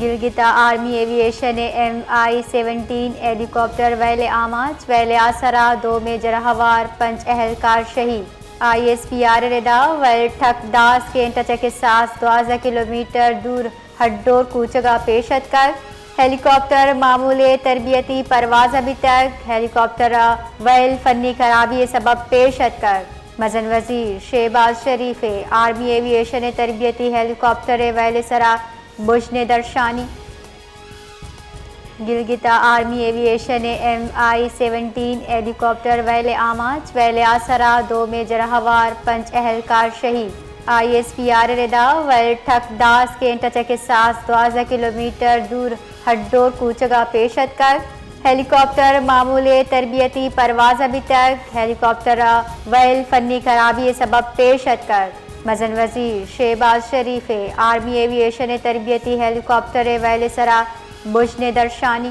Golgotha army aviation نے MI-17 ہیلی copter ویلے آماج ویلے آسرا 2 میں جرہوار 5 اہلکار شہید ISPR ردا ویل ٹھک داس کے انٹچک ساس 12 کلومیٹر دور ہڈور کوچگا پیشت کر ہیلی کاپٹر معمول تربیتی پرواز ابھی تک ہیلی کاپٹر ویل فنی خرابی سبب پیشت کر مزن وزیر شہباز شریف آرمی ایویشن تربیتی ہیلی کاپٹر ویل سرا بجنے درشانی گلگتا آرمی ایویشن نے MI-17 ہیلی کاپٹر ویلے آماج ویلے آسرا 2 میں جرہوار 5 اہلکار شہید ISPR ردا ویل ٹھک داس کے انٹچک ساس 12 کلومیٹر دور ہڈور کوچگا پیشت کر ہیلی کاپٹر معمول تربیتی پرواز ابھی تک ہیلی کاپٹر ویل فنی خرابی سبب پیشت کر مزن وزیر شہباز شریف آرمی ایویشن تربیتی ہیلی کاپٹر ویل سرا بجنے درشانی